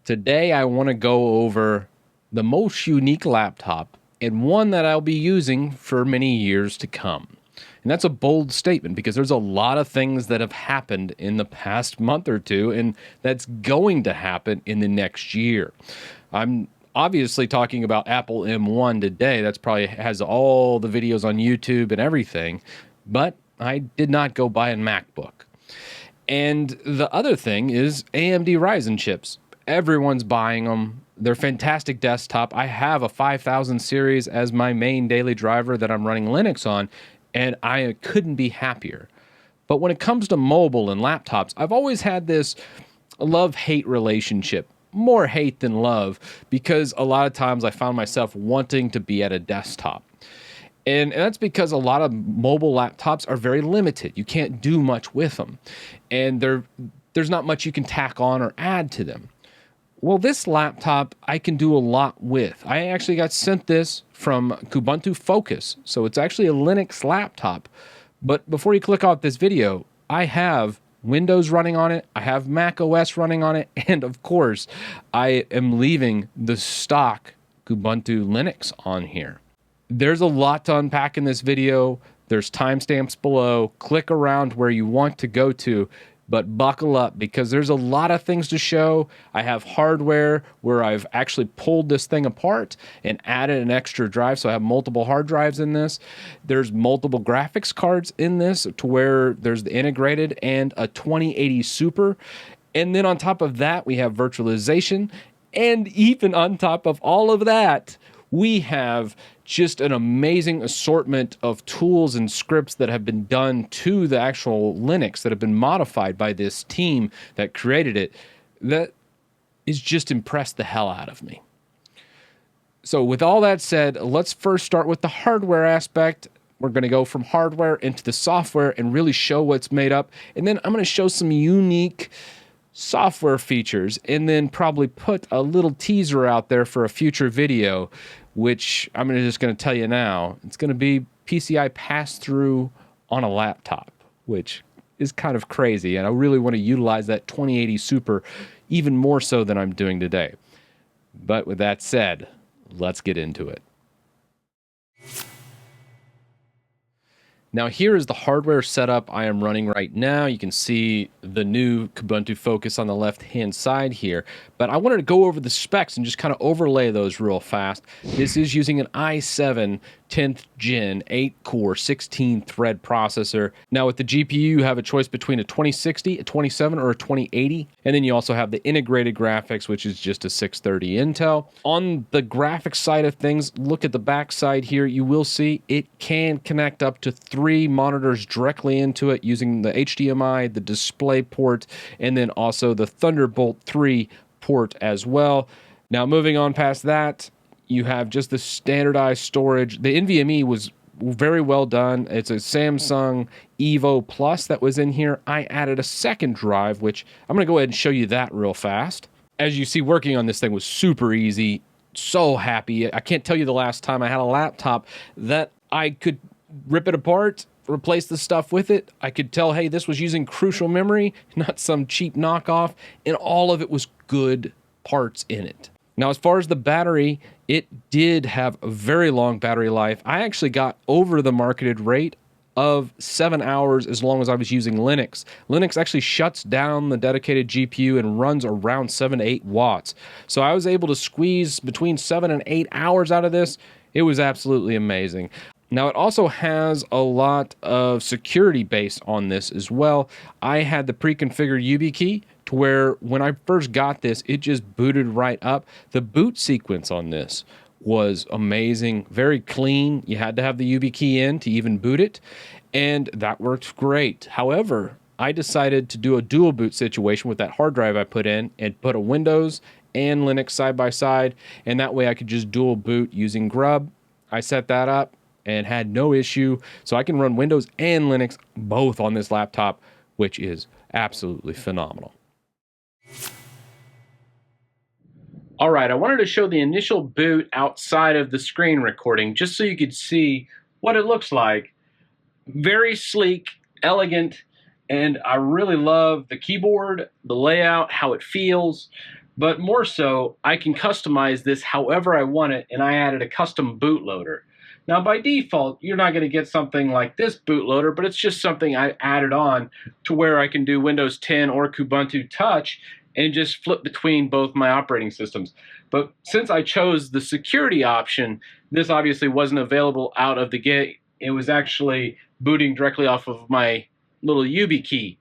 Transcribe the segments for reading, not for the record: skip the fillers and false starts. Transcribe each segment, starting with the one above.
Today I want to go over the most unique laptop and one that I'll be using for many years to come. And that's a bold statement because there's a lot of things that have happened in the past month or two, and that's going to happen in the next year. I'm obviously talking about Apple M1 today. That's probably has all the videos on YouTube and everything, but I did not go buy a MacBook. And the other thing is AMD Ryzen chips. Everyone's buying them. They're fantastic desktop. I have a 5000 series as my main daily driver that I'm running Linux on, and I couldn't be happier. But when it comes to mobile and laptops, I've always had this love-hate relationship. More hate than love, because a lot of times I found myself wanting to be at a desktop. And that's because a lot of mobile laptops are very limited. You can't do much with them. And there's not much you can tack on or add to them. Well, this laptop I can do a lot with. I actually got sent this from Kubuntu Focus. So it's actually a Linux laptop. But before you click off this video, I have Windows running on it, I have Mac OS running on it, and of course, I am leaving the stock Kubuntu Linux on here. There's a lot to unpack in this video. There's timestamps below. Click around where you want to go to, but buckle up because there's a lot of things to show. I have hardware where I've actually pulled this thing apart and added an extra drive, so I have multiple hard drives in this. There's multiple graphics cards in this to where there's the integrated and a 2080 Super. And then on top of that, we have virtualization. And even on top of all of that, we have just an amazing assortment of tools and scripts that have been done to the actual Linux that have been modified by this team that created it that is just impressed the hell out of me. So with all that said, let's first start with the hardware aspect. We're going to go from hardware into the software and really show what's made up. And then I'm going to show some unique software features and then probably put a little teaser out there for a future video, which I'm just going to tell you now. It's going to be PCI pass-through on a laptop, which is kind of crazy. And I really want to utilize that 2080 Super even more so than I'm doing today. But with that said, let's get into it. Now here is the hardware setup I am running right now. You can see the new Kubuntu Focus on the left-hand side here, but I wanted to go over the specs and just kind of overlay those real fast. This is using an i7 10th gen 8-core 16-thread processor. Now with the GPU, you have a choice between a 2060, a 27, or a 2080, and then you also have the integrated graphics, which is just a 630 Intel. On the graphics side of things, look at the back side here. You will see it can connect up to 3 monitors directly into it using the HDMI, the display port, and then also the Thunderbolt 3 port as well. Now moving on past that, you have just the standardized storage. The NVMe was very well done. It's a Samsung Evo Plus that was in here. I added a second drive, which I'm going to go ahead and show you that real fast. As you see, working on this thing was super easy. So happy. I can't tell you the last time I had a laptop that I could rip it apart, replace the stuff with it. I could tell, hey, this was using Crucial memory, not some cheap knockoff, and all of it was good parts in it. Now, as far as the battery, it did have a very long battery life. I actually got over the marketed rate of 7 hours as long as I was using Linux. Linux actually shuts down the dedicated GPU and runs around 7 to 8 watts. So I was able to squeeze between 7 and 8 hours out of this. It was absolutely amazing. Now, it also has a lot of security based on this as well. I had the pre-configured YubiKey to where when I first got this, it just booted right up. The boot sequence on this was amazing, very clean. You had to have the YubiKey in to even boot it, and that worked great. However, I decided to do a dual boot situation with that hard drive I put in and put a Windows and Linux side by side, and that way I could just dual boot using Grub. I set that up and had no issue. So I can run Windows and Linux both on this laptop, which is absolutely phenomenal. All right, I wanted to show the initial boot outside of the screen recording just so you could see what it looks like. Very sleek, elegant, and I really love the keyboard, the layout, how it feels. but more so, I can customize this however I want it, and I added a custom bootloader. Now, by default, you're not going to get something like this bootloader, but it's just something I added on to where I can do Windows 10 or Kubuntu Touch and just flip between both my operating systems. But since I chose the security option, this obviously wasn't available out of the gate. It was actually booting directly off of my little YubiKey.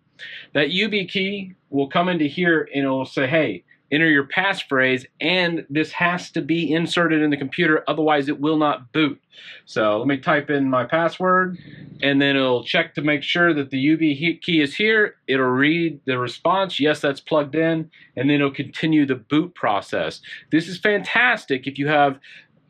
That YubiKey will come into here and it will say, hey, enter your passphrase, and this has to be inserted in the computer, otherwise it will not boot. So let me type in my password, and then it'll check to make sure that the YubiKey is here. It'll read the response, yes, that's plugged in, and then it'll continue the boot process. This is fantastic if you have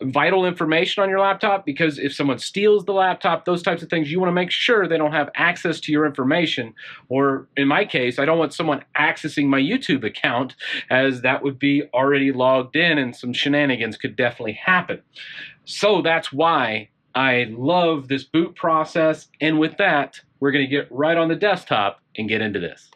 vital information on your laptop, because if someone steals the laptop, those types of things, you want to make sure they don't have access to your information. Or in my case, I don't want someone accessing my YouTube account, as that would be already logged in and some shenanigans could definitely happen. So that's why I love this boot process. And with that, we're going to get right on the desktop and get into this.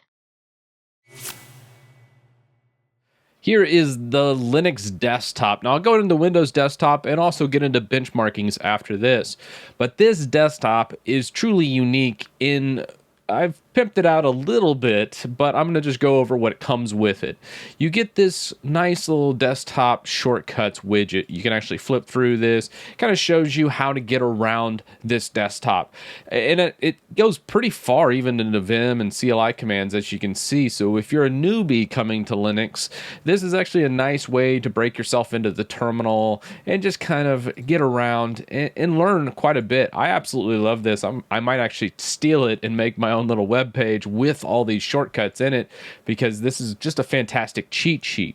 Here is the Linux desktop. Now I'll go into Windows desktop and also get into benchmarkings after this. But this desktop is truly unique in, I've pimped it out a little bit, but I'm going to just go over what comes with it. You get this nice little desktop shortcuts widget. You can actually flip through this. It kind of shows you how to get around this desktop. And it goes pretty far even into Vim and CLI commands, as you can see. So if you're a newbie coming to Linux, this is actually a nice way to break yourself into the terminal and just kind of get around and learn quite a bit. I absolutely love this. I might actually steal it and make my own little web page with all these shortcuts in it, because this is just a fantastic cheat sheet.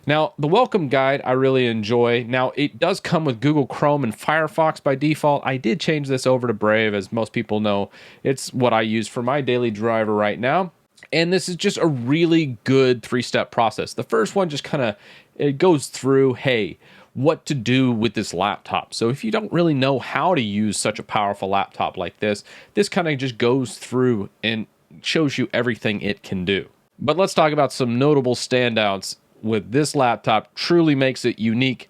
Now, the welcome guide I really enjoy. Now, it does come with Google Chrome and Firefox by default. I did change this over to Brave, as most people know. It's what I use for my daily driver right now. And this is just a really good three-step process. The first one just kind of, it goes through, hey, what to do with this laptop. So if you don't really know how to use such a powerful laptop like this kind of just goes through and shows you everything it can do. But let's talk about some notable standouts with this laptop. Truly makes it unique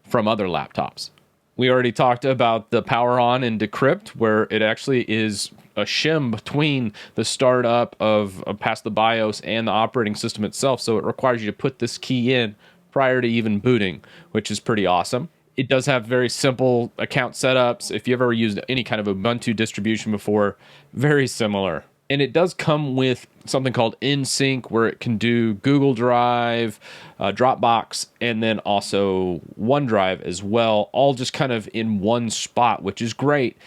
from other laptops. We already talked about the power on and decrypt, where it actually is a shim between the startup of past the BIOS and the operating system itself. So it requires you to put this key in prior to even booting, which is pretty awesome. It does have very simple account setups. If you've ever used any kind of Ubuntu distribution before, very similar. And it does come with something called InSync, where it can do Google Drive, Dropbox, and then also OneDrive as well, all just kind of in one spot, which is great.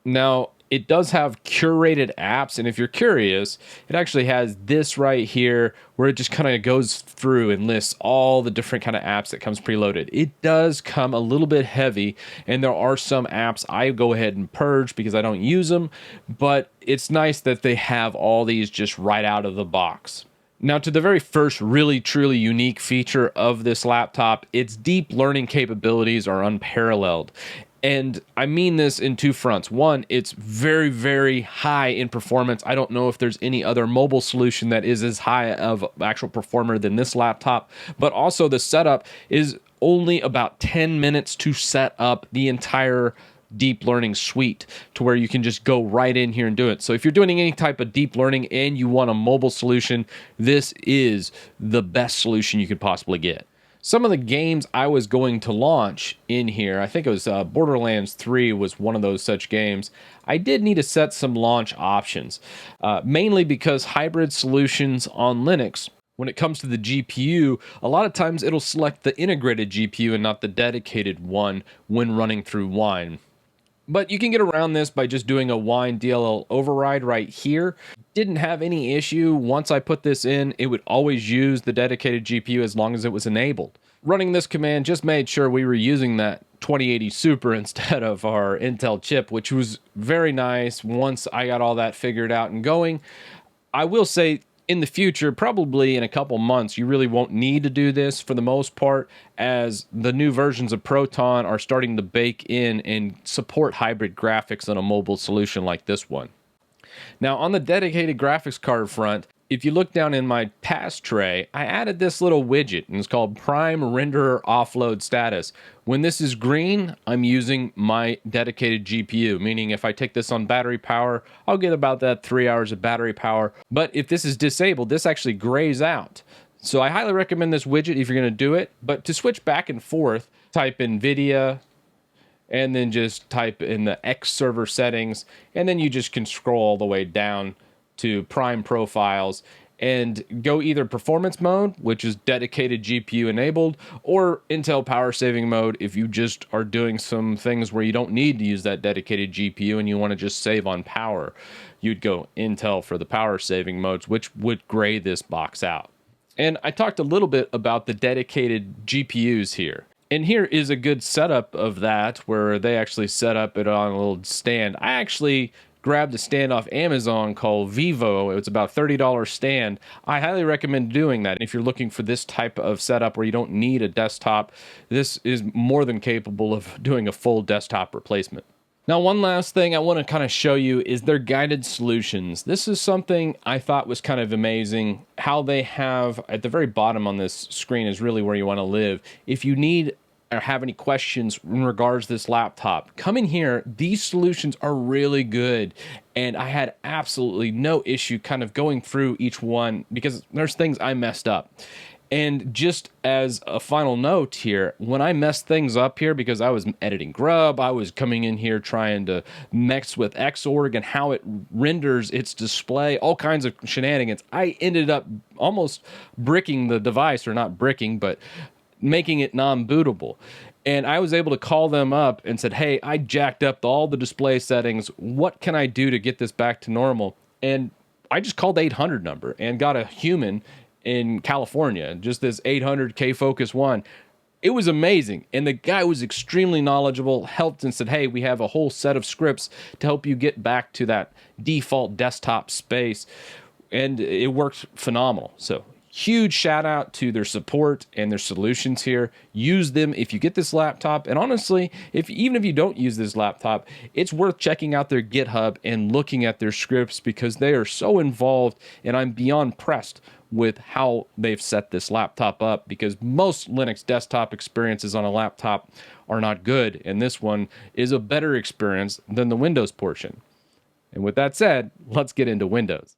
Now, it does have curated apps, and if you're curious, it actually has this right here where it just kind of goes through and lists all the different kind of apps that comes preloaded. It does come a little bit heavy, and there are some apps I go ahead and purge because I don't use them, but it's nice that they have all these just right out of the box. Now, to the very first really truly unique feature of this laptop, its deep learning capabilities are unparalleled. And I mean this in two fronts. One, it's very, very high in performance. I don't know if there's any other mobile solution that is as high of actual performer than this laptop, but also the setup is only about 10 minutes to set up the entire deep learning suite, to where you can just go right in here and do it. So if you're doing any type of deep learning and you want a mobile solution, this is the best solution you could possibly get. Some of the games I was going to launch in here, I think it was Borderlands 3 was one of those such games. I did need to set some launch options, mainly because hybrid solutions on Linux, when it comes to the GPU, a lot of times it'll select the integrated GPU and not the dedicated one when running through Wine. But you can get around this by just doing a Wine DLL override right here. Didn't have any issue. Once I put this in, it would always use the dedicated GPU as long as it was enabled. Running this command just made sure we were using that 2080 Super instead of our Intel chip, which was very nice once I got all that figured out and going. I will say, in the future, probably in a couple months, you really won't need to do this for the most part, as the new versions of Proton are starting to bake in and support hybrid graphics on a mobile solution like this one. Now, on the dedicated graphics card front, if you look down in my task tray, I added this little widget, and it's called Prime Renderer Offload Status. When this is green, I'm using my dedicated GPU, meaning if I take this on battery power, I'll get about that 3 hours of battery power. But if this is disabled, this actually grays out. So I highly recommend this widget if you're going to do it. But to switch back and forth, type NVIDIA, and then just type in the X server settings, and then you just can scroll all the way down to Prime Profiles and go either performance mode, which is dedicated GPU enabled, or Intel power saving mode if you just are doing some things where you don't need to use that dedicated GPU and you want to just save on power. You'd go Intel for the power saving modes, which would gray this box out. And I talked a little bit about the dedicated GPUs here. And here is a good setup of that, where they actually set up it on a little stand. I actually grabbed a stand off Amazon called Vivo. It's about a $30 stand. I highly recommend doing that. If you're looking for this type of setup where you don't need a desktop, this is more than capable of doing a full desktop replacement. Now, one last thing I want to kind of show you is their guided solutions. This is something I thought was kind of amazing. How they have at the very bottom on this screen is really where you want to live. If you need or have any questions in regards to this laptop, come in here. These solutions are really good, and I had absolutely no issue kind of going through each one because there's things I messed up. And just as a final note here, when I messed things up here because I was editing Grub, I was coming in here trying to mess with Xorg and how it renders its display, all kinds of shenanigans. I ended up almost bricking the device, or not bricking, but making it non-bootable. And I was able to call them up and said, hey, I jacked up all the display settings. What can I do to get this back to normal? And I just called the 800 number and got a human in California, just this 800 K-Focus 1. It was amazing. And the guy was extremely knowledgeable, helped and said, hey, we have a whole set of scripts to help you get back to that default desktop space. And it worked phenomenal. So huge shout out to their support and their solutions here. Use them if you get this laptop. And honestly, even if you don't use this laptop, it's worth checking out their GitHub and looking at their scripts because they are so involved, and I'm beyond impressed with how they've set this laptop up, because most Linux desktop experiences on a laptop are not good, and this one is a better experience than the Windows portion. And with that said, let's get into Windows.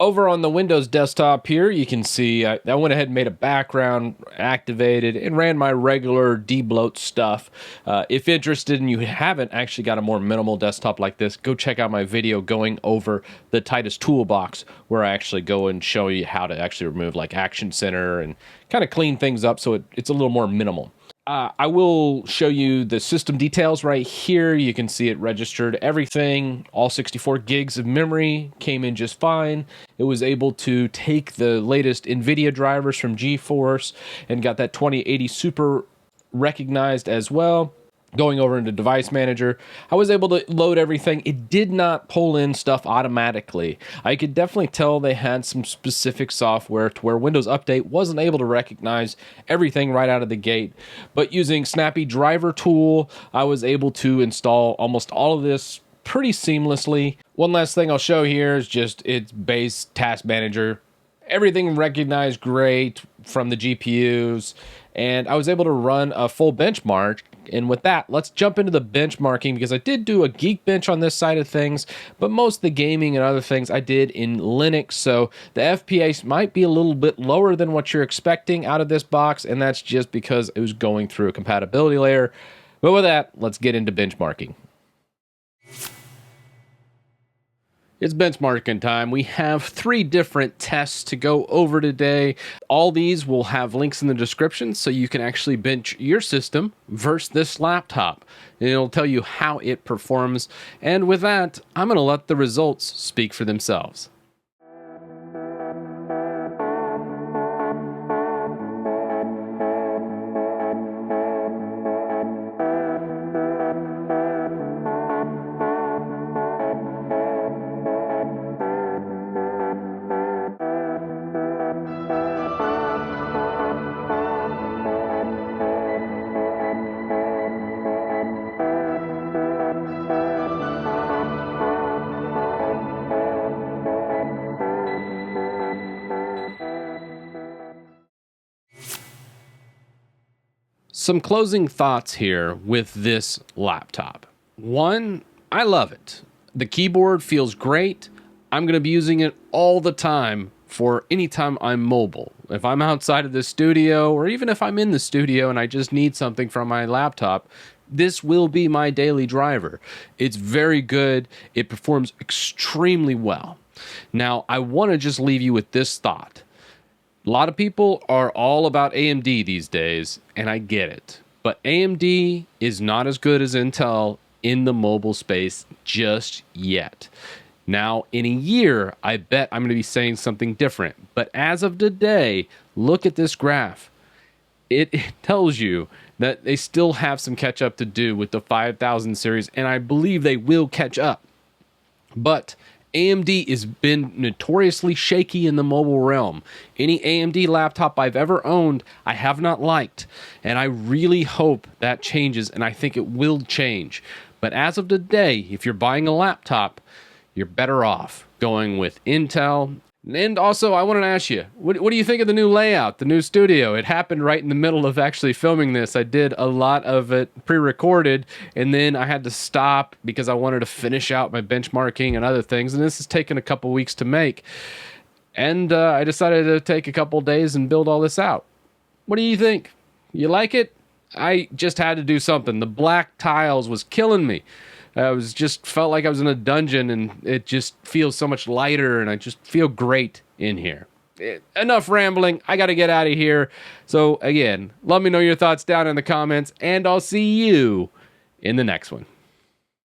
Over on the Windows desktop here, you can see I went ahead and made a background, activated, and ran my regular debloat stuff. If interested and you haven't actually got a more minimal desktop like this, go check out my video going over the Titus toolbox, where I actually go and show you how to actually remove like Action Center and kind of clean things up so it's a little more minimal. I will show you the system details right here. You can see it registered everything. All 64 gigs of memory came in just fine. It was able to take the latest NVIDIA drivers from GeForce and got that 2080 Super recognized as well. Going over into Device Manager, I was able to load everything. It did not pull in stuff automatically. I could definitely tell they had some specific software to where Windows Update wasn't able to recognize everything right out of the gate. But using Snappy Driver Tool, I was able to install almost all of this pretty seamlessly. One last thing I'll show here is just its base task manager. Everything recognized great from the GPUs, and I was able to run a full benchmark. And with that, let's jump into the benchmarking, because I did do a Geekbench on this side of things, but most of the gaming and other things I did in Linux, so the FPS might be a little bit lower than what you're expecting out of this box, and that's just because it was going through a compatibility layer. But with that, let's get into benchmarking. It's benchmarking time. We have 3 different tests to go over today. All these will have links in the description so you can actually bench your system versus this laptop. And it'll tell you how it performs. And with that, I'm going to let the results speak for themselves. some closing thoughts here with this laptop. One, I love it. The keyboard feels great. I'm going to be using it all the time for any time I'm mobile. If I'm outside of the studio, or even if I'm in the studio and I just need something from my laptop, this will be my daily driver. It's very good. It performs extremely well. Now, I want to just leave you with this thought. A lot of people are all about AMD these days, and I get it. But AMD is not as good as Intel in the mobile space just yet. Now, in a year, I bet I'm going to be saying something different. But as of today, look at this graph. It tells you that they still have some catch up to do with the 5000 series, and I believe they will catch up. But AMD has been notoriously shaky in the mobile realm. Any AMD laptop I've ever owned, I have not liked. And I really hope that changes, and I think it will change. But as of today, if you're buying a laptop, you're better off going with Intel. And also, I wanted to ask you, what do you think of the new layout, the new studio? It happened right in the middle of actually filming this. I did a lot of it pre-recorded, and then I had to stop because I wanted to finish out my benchmarking and other things, and this has taken a couple weeks to make. And I decided to take a couple days and build all this out. What do you think? You like it? I just had to do something. The black tiles was killing me. Felt like I was in a dungeon, and it just feels so much lighter, and I just feel great in here. Enough rambling. I got to get out of here. So again, let me know your thoughts down in the comments, and I'll see you in the next one.